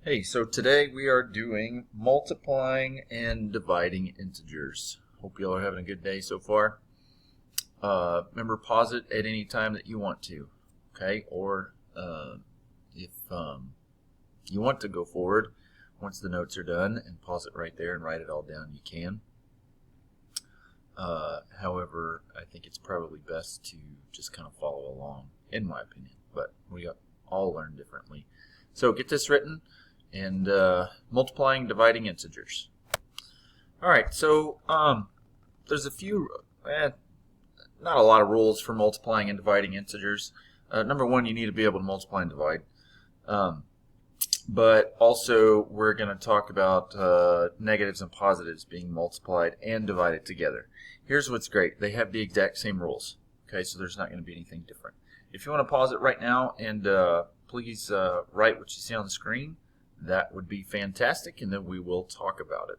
Hey, so today we are doing multiplying and dividing integers. Hope you all are having a good day so far. Remember, pause it at any time that you want to, okay? Or if you want to go forward, once the notes are done, and pause it right there and write it all down, you can. However, I think it's probably best to just kind of follow along, in my opinion. But we all learn differently. So get this written. And multiplying, dividing integers. All right, so there's a few, not a lot of rules for multiplying and dividing integers. Number one, you need to be able to multiply and divide. But also, we're going to talk about negatives and positives being multiplied and divided together. Here's what's great. They have the exact same rules. Okay, so there's not going to be anything different. If you want to pause it right now and please write what you see on the screen, that would be fantastic, and then we will talk about it.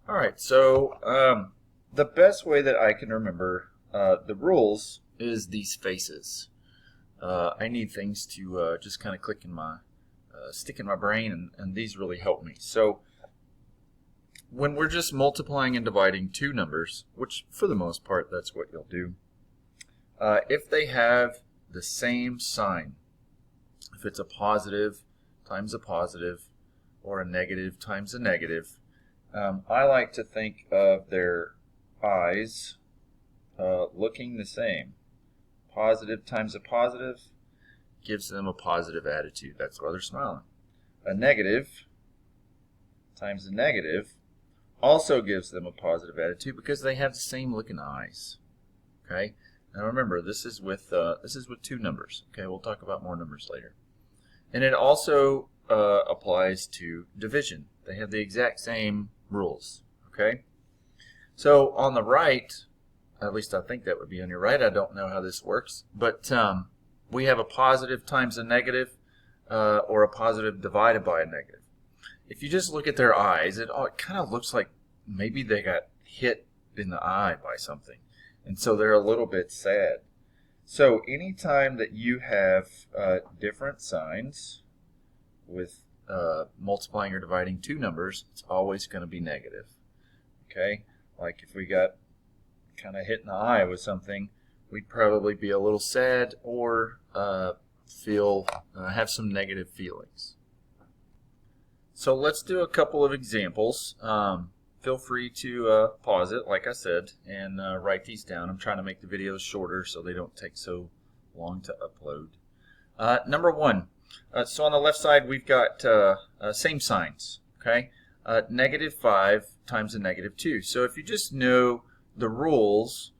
All right, so the best way that I can remember the rules is these faces. I need things to just kind of click in my, stick in my brain, and these really help me. So when we're just multiplying and dividing two numbers, which for the most part that's what you'll do, if they have the same sign, if it's a positive times a positive or a negative times a negative, I like to think of their eyes looking the same. Positive times a positive gives them a positive attitude. That's why they're smiling. A negative times a negative also gives them a positive attitude because they have the same looking eyes. Okay? Now remember, this is with two numbers. Okay, we'll talk about more numbers later. And it also applies to division. They have the exact same rules. Okay? So on the right, at least I think that would be on your right. I don't know how this works, but we have a positive times a negative, or a positive divided by a negative. If you just look at their eyes, it kind of looks like maybe they got hit in the eye by something, and so they're a little bit sad. So anytime that you have different signs with multiplying or dividing two numbers, it's always going to be negative. Okay, like if we got kind of hit in the eye with something, we'd probably be a little sad or have some negative feelings. So let's do a couple of examples. Feel free to pause it, like I said, and write these down. I'm trying to make the videos shorter so they don't take so long to upload. Number one, so on the left side we've got same signs. Okay, negative 5 times a negative 2. So if you just know the rules,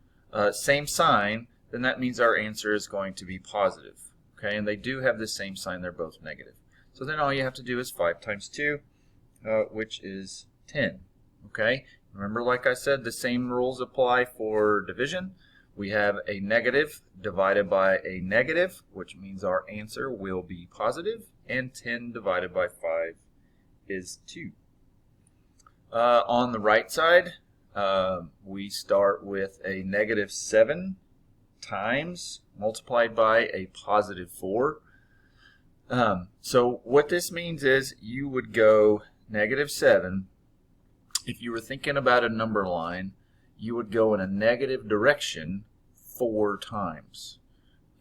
same sign, then that means our answer is going to be positive. Okay, and they do have the same sign. They're both negative. So then all you have to do is 5 times 2, which is 10. Okay, remember, like I said, the same rules apply for division. We have a negative divided by a negative, which means our answer will be positive, and 10 divided by 5 is 2. On the right side, we start with a negative 7 times multiplied by a positive 4. So what this means is you would go negative 7. If you were thinking about a number line, you would go in a negative direction 4 times.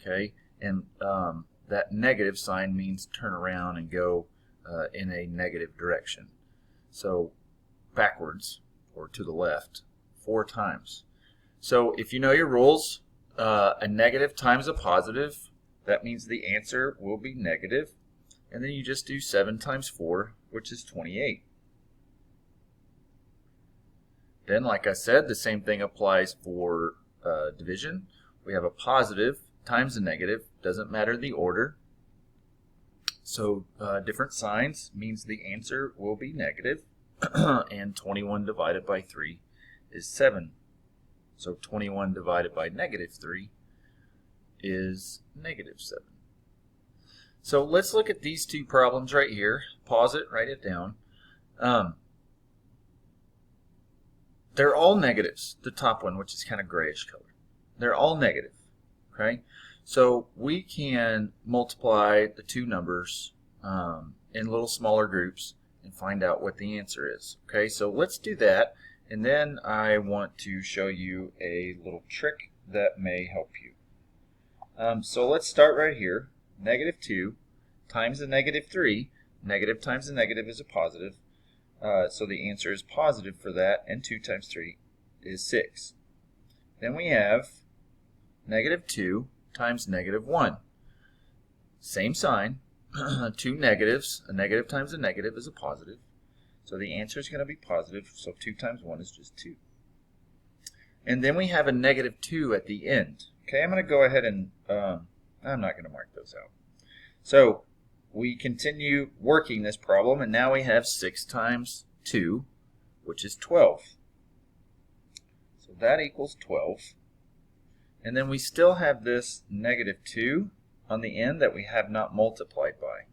Okay, and that negative sign means turn around and go in a negative direction. So backwards or to the left 4 times. So if you know your rules, a negative times a positive, that means the answer will be negative. And then you just do 7 times 4, which is 28. Then, like I said, the same thing applies for division. We have a positive times a negative. Doesn't matter the order. So different signs means the answer will be negative. And 21 divided by 3 is 7. So 21 divided by negative 3 is negative 7. So let's look at these two problems right here. Pause it, write it down. They're all negatives. The top one, which is kind of grayish color, they're all negative. Okay, so we can multiply the two numbers in little smaller groups and find out what the answer is. Okay, so let's do that, and then I want to show you a little trick that may help you. So let's start right here. Negative 2 times the negative 3. Negative times the negative is a positive. So the answer is positive for that, and 2 times 3 is 6. Then we have negative 2 times negative 1. Same sign, 2 negatives. A negative times a negative is a positive. So the answer is going to be positive, so 2 times 1 is just 2. And then we have a negative 2 at the end. Okay, I'm going to go ahead and, I'm not going to mark those out. So we continue working this problem, and now we have 6 times 2, which is 12. So that equals 12. And then we still have this negative 2 on the end that we have not multiplied by.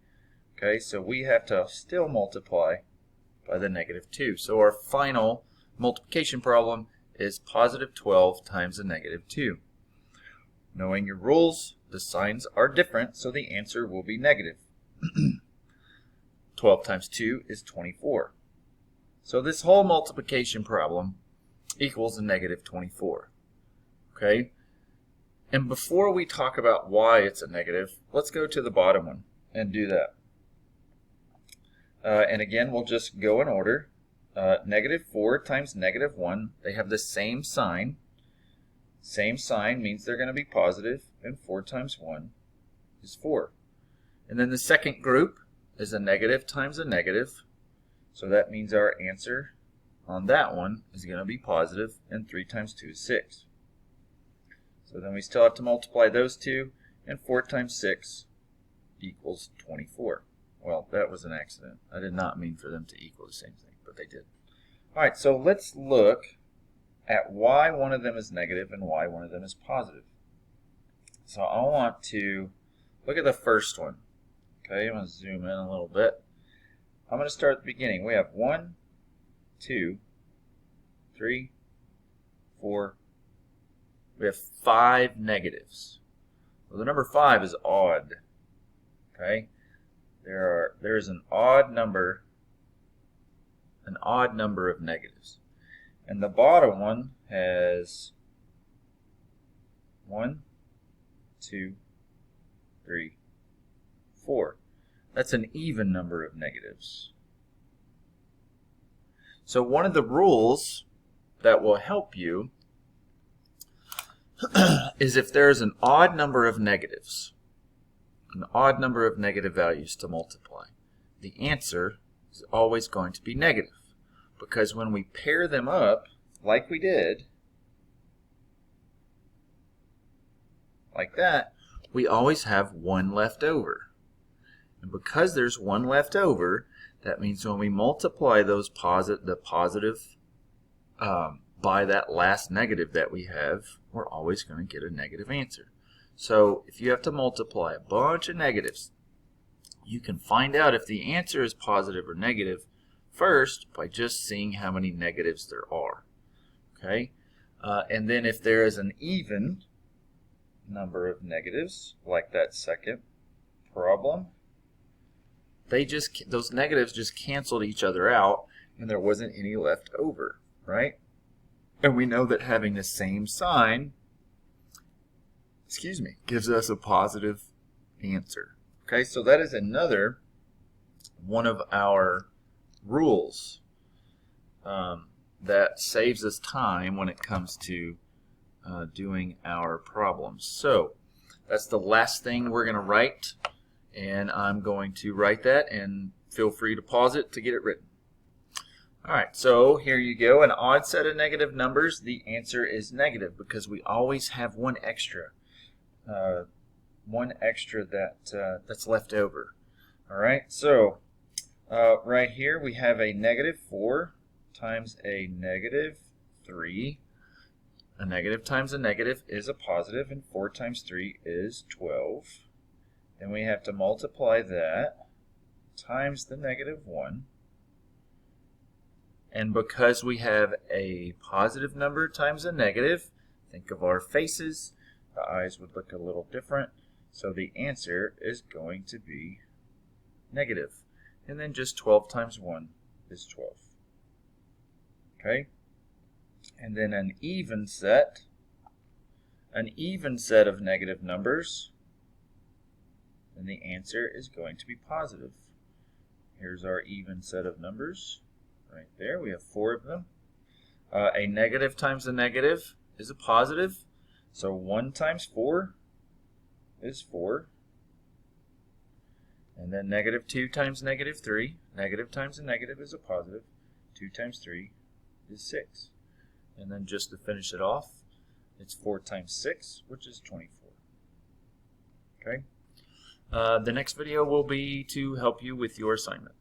Okay, so we have to still multiply by the negative 2. So our final multiplication problem is positive 12 times the negative 2. Knowing your rules, the signs are different, so the answer will be negative. 12 times 2 is 24. So this whole multiplication problem equals a negative 24. Okay? And before we talk about why it's a negative, let's go to the bottom one and do that. And again, we'll just go in order. Negative 4 times negative 1, they have the same sign. Same sign means they're going to be positive, and 4 times 1 is 4. And then the second group is a negative times a negative. So that means our answer on that one is going to be positive, and 3 times 2 is 6. So then we still have to multiply those two, and 4 times 6 equals 24. Well, that was an accident. I did not mean for them to equal the same thing, but they did. All right, so let's look at why one of them is negative and why one of them is positive. So I want to look at the first one. Okay, I'm going to zoom in a little bit. I'm going to start at the beginning. We have 1, 2, 3, 4. We have 5 negatives. Well, the number 5 is odd. Okay, there's an odd number of negatives. And the bottom one has 1, 2, 3, 4. That's an even number of negatives. So one of the rules that will help you is if there's an odd number of negatives, an odd number of negative values to multiply, the answer is always going to be negative. Because when we pair them up, like we did, like that, we always have one left over. And because there's one left over, that means when we multiply those the positive by that last negative that we have, we're always going to get a negative answer. So if you have to multiply a bunch of negatives, you can find out if the answer is positive or negative first by just seeing how many negatives there are. Okay, and then if there is an even number of negatives, like that second problem, those negatives just canceled each other out, and there wasn't any left over, right? And we know that having the same sign, gives us a positive answer. Okay, so that is another one of our rules that saves us time when it comes to doing our problems. So that's the last thing we're going to write, and I'm going to write that, and feel free to pause it to get it written. Alright, so here you go. An odd set of negative numbers, the answer is negative because we always have one extra that's left over. Alright, so right here we have a negative 4 times a negative 3. A negative times a negative is a positive, and 4 times 3 is 12. Then we have to multiply that times the negative 1. And because we have a positive number times a negative, think of our faces, the eyes would look a little different. So the answer is going to be negative. And then just 12 times 1 is 12. Okay? And then an even set of negative numbers, and the answer is going to be positive. Here's our even set of numbers right there. We have 4 of them. A negative times a negative is a positive. So 1 times 4 is 4. And then negative 2 times negative 3. Negative times a negative is a positive. 2 times 3 is 6. And then just to finish it off, it's 4 times 6, which is 24. Okay. The next video will be to help you with your assignment.